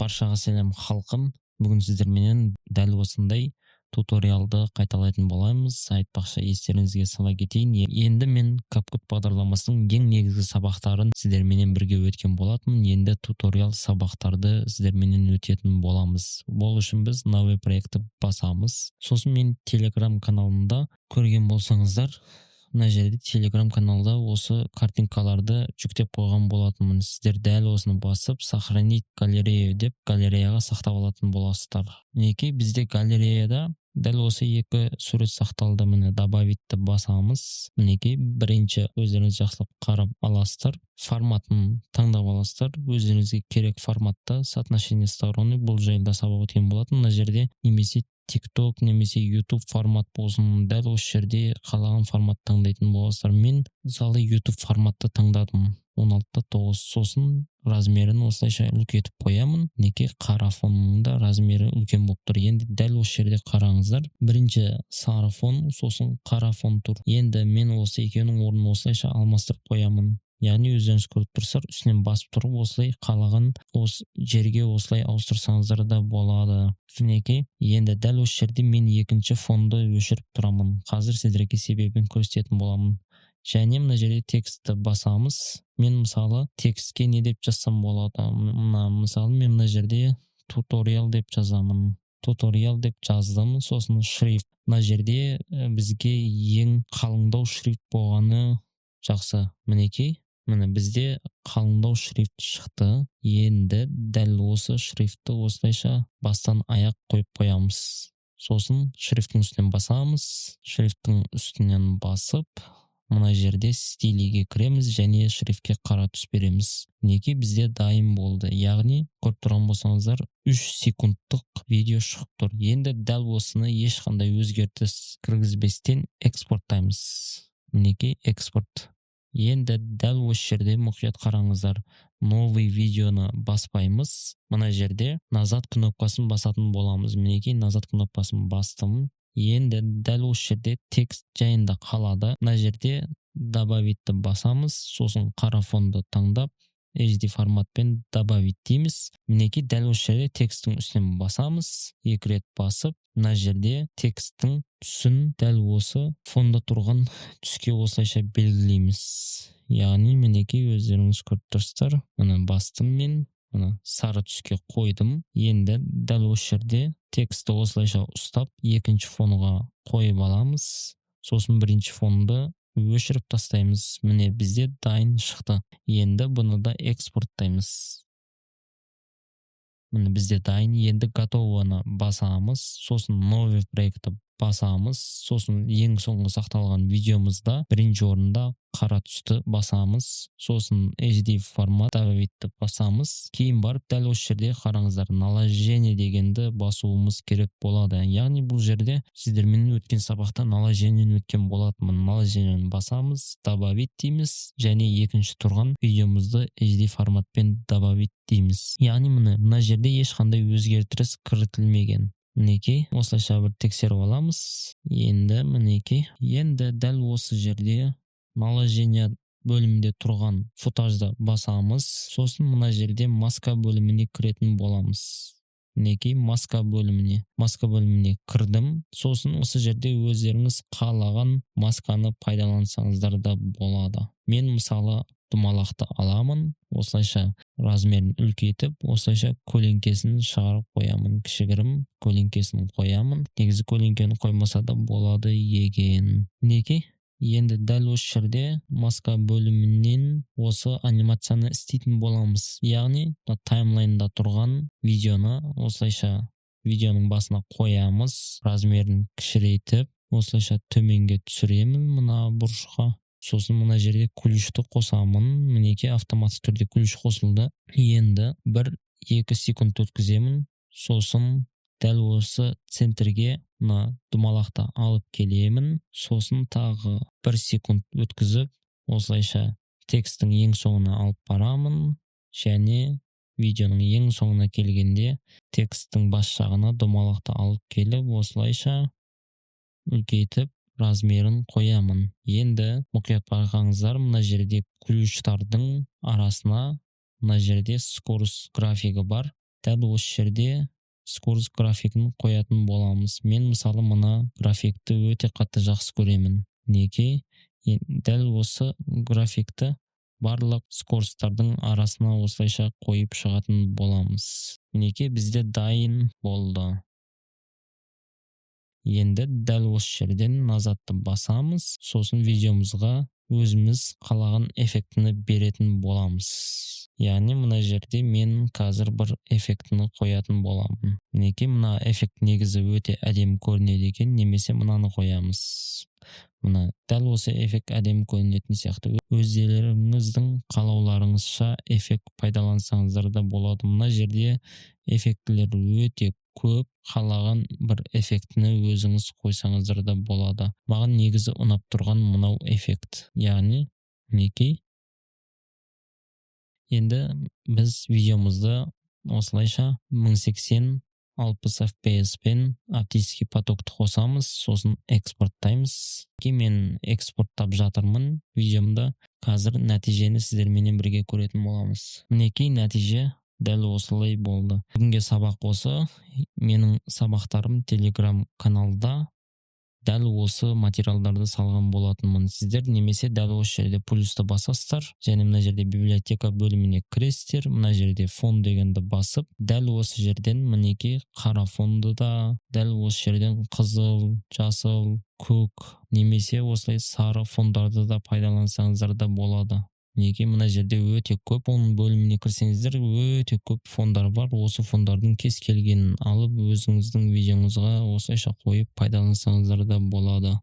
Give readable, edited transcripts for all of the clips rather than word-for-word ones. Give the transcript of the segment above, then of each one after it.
Баршаға сәлем халқым. Бүгін сіздерменен дәл осындай туториалды қайталайтын боламыз. Айтпақшы, естеріңізге сала кетейін. Енді мен CapCut бағдарламасының ең негізгі сабақтарын сіздерменен бірге өткен болатынмын. Енді туториал сабақтарды сіздерменен өтетін боламыз. Бұл үшін біз новый проектті басамыз. Сосын мен Telegram каналында көрген болсаңыздар, мына жерде Telegram каналда осы картинкаларды жүктеп қойған болатынмын. Сіздер дәл осыны басып, сохранить галерею деп галереяға сақтап алатын боласыздар. Мінекей бізде галереяда дәл осы екі сурет сақталды. Міне добавитті басамыз. Мінекей бірінші өздеріңіз жақсылап қарап аласыздар. Форматын таңдап аласыздар. Өздеріңізге керек форматта соотношение стороны бұл жайында сабақ өткен болатын. Мына жерде немесе TikTok немесе YouTube формат болсын, дәл осы жерде қалаған формат таңдайтын боласыздар. Мен мысалы YouTube форматты таңдадым. 16:9. Сосын размерін осылайша үлкейтіп қоямын. Неке қара фонның да размері үлкен болып тұр. Енді дәл осы жерде қараңыздар. Бірінші сары фон, сосын қара фон тұр. Енді мен осы екеуінің орнын осылайша алмастырып қоямын. Яғни өздеріңіз көріп тұрсыздар, үстінен басып тұрып, осылай қалаған осы жерге осылай ауыстырсаңыздар да болады. Мінекей, енді дәл осы жерде мен екінші фонды өшіріп тұрамын. Қазір сіздерге себебін көрсететін боламын. Және мына жерде текстті басамыз. Мен мысалы текстке не деп жазсам болады? Мысалы мен мына жерде туториал деп жазамын. Туториал деп жаздым. Сосын шрифт. Мына жерде бізге ең қалыңдау шрифт болғаны жақсы. Мінекей, міне бізде қалыңдау шрифт шықты. Енді дәл осы шрифтті осылайша бастан аяқ қойып қоямыз. Сосын шрифттің үстінен басамыз. Шрифттің үстінен басып, мына жерде стилиге кіреміз және шрифтке қара түс береміз. Неге бізде дайын болды. Яғни көріп тұрған болсаңыздар 3 секундтық видео шығып тұр. Енді дәл осыны ешқандай өзгертіс кіргізбестен экспорттаймыз. Неге экспорт. Енді дәл осы жерде мұқият қараңыздар. Новый видеоны баспаймыз. Мына жерде назад кнопкасын басатын боламыз. Мінекей назад кнопкасын бастым. Енді дәл осы жерде текст жайында қалады. Мына жерде добавитті басамыз. Сосын қара фонды таңдап, HD форматпен добавить дейміз. Мінекей дәл осы жерде текстің үстінен басамыз. 2 рет басып, мына жерде текстің түсін дәл осы фонда тұрған түске осылайша белгілейміз. Яғни мінекей өздеріңіз көріп тұрсыздар. Мына бастым мен. Мына сары түске қойдым. Енді дәл осы жерде текстті осылайша ұстап, екінші фонға қойып аламыз. Сосын бірінші фонды өшіріп тастаймыз. Міне бізде дайын шықты. Енді бұны да экспорттаймыз. Міне бізде дайын. Енді готовыны басамыз. Сосын новый проектті басамыз. Сосын ең соңғы сақталған видеомызда бірінші орында қара түсті басамыз. Сосын HD формат добавитті басамыз. Кейін барып дәл осы жерде қараңыздар, наложение дегенді басуымыз керек болады. Яғни бұл жерде сіздермен өткен сабақта наложениені өткен болатынмын. Наложениені басамыз, добавить дейміз және екінші тұрған видеомызды HD форматпен добавить дейміз. Яғни мына жерде ешқандай өзгертіс кірітілмеген. Мінекей, осылайша бір тексеріп аламыз. Енді мінекей, енді дәл осы жерде наложение бөлімінде тұрған футажды басамыз. Сосын мына жерде маска бөліміне кіретін боламыз. Мінекей, маска бөліміне кірдім. Сосын осы жерде өздеріңіз қалаған масканы пайдалансаңыздар да болады. Мен мысалы думалақты аламын, осылайша размерін үлкейтіп, осылайша көлеңкесін шығарып қоямын. Кішігірім көлеңкесін қоямын. Негізі көлеңкені қоймаса да болады еген. Мінекей, енді дәл осы жерде маска бөлімінен осы анимацияны істейтін боламыз. Яғни таймлайнда тұрған видеоны осылайша видеоның басына қоямыз. Размерін кішірейтіп, осылайша төменге түсіремін мына бұрышқа. Сосын мына жерде ключті қосамын. Мінекей автоматты түрде ключ қосылды. Енді 1-2 секунд өткіземін. Сосын дәл осы центрге мына думалақты алып келемін. Сосын тағы 1 секунд өткізіп, осылайша текстің ең соңына алып барамын. Және видеоның ең соңына келгенде текстің бас жағына думалақты алып келіп, осылайша үлкейтіп размерін қоямын. Енді мұқият байқаңыздар, мына жерде ключтардың арасына мына жерде скорость графигі бар. дәл осы жерде скорость графигін қоятын боламыз. Мен мысалы мына графикті өте қатты жақсы көремін. Неге? Дәл осы графикті барлық скоростардың арасына осылайша қойып шығатын боламыз. Мінекей бізде дайын болды. Енді дәл осы жерден назадты басамыз, сосын видеомызға өзіміз қалаған эффектіні беретін боламыз. Яғни мына жерде мен қазір бір эффектіні қоятын боламын. Мінекей мына эффект негізі өте әдемі көрінеді екен, немесе мынаны қоямыз. Мына дәл осы эффект әдемі көрінетін сияқты. Өздеріңіздің қалауларыңызша эффект пайдалансаңыздар да болады. Мына жерде эффектілер өте көп, қалаған бір эффектіні өзіңіз қойсаңыздар да болады. Маған негізі ұнап тұрған мынау эффект. Яғни мінекей. Енді біз видеомызды осылайша 1080 60 FPS пен оптический потокты қосамыз, сосын экспорттаймыз. Мен экспорттап жатырмын видеомда. Қазір нәтижені сіздерменен бірге көретін боламыз. Мінекей нәтиже дәл осылай болды. Бүгінге сабақ осы. Менің сабақтарым Telegram каналда дәл осы материалдарды салған болатынмын. Сіздер немесе дәл осы жерде плюсты басасыздар, және мына жерде библиотека бөліміне кіресіздер, мына жерде фон дегенді басып, дәл осы жерден мінекей қара фонды да, дәл осы жерден қызыл, жасыл, көк, немесе осылай сары фондарды да пайдалансаңыздар да болады. Неге мына жерде өте көп, оның бөліміне кірсеңіздер өте көп фондар бар. Осы фондардың кез келгенін алып өзіңіздің видеоңызға осылайша қойып пайдалансаңыздар да болады.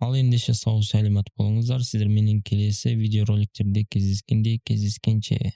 Ал ендеше сау сәлемет болыңыздар. Сіздерменен келесі видеороликтерде кездескенше.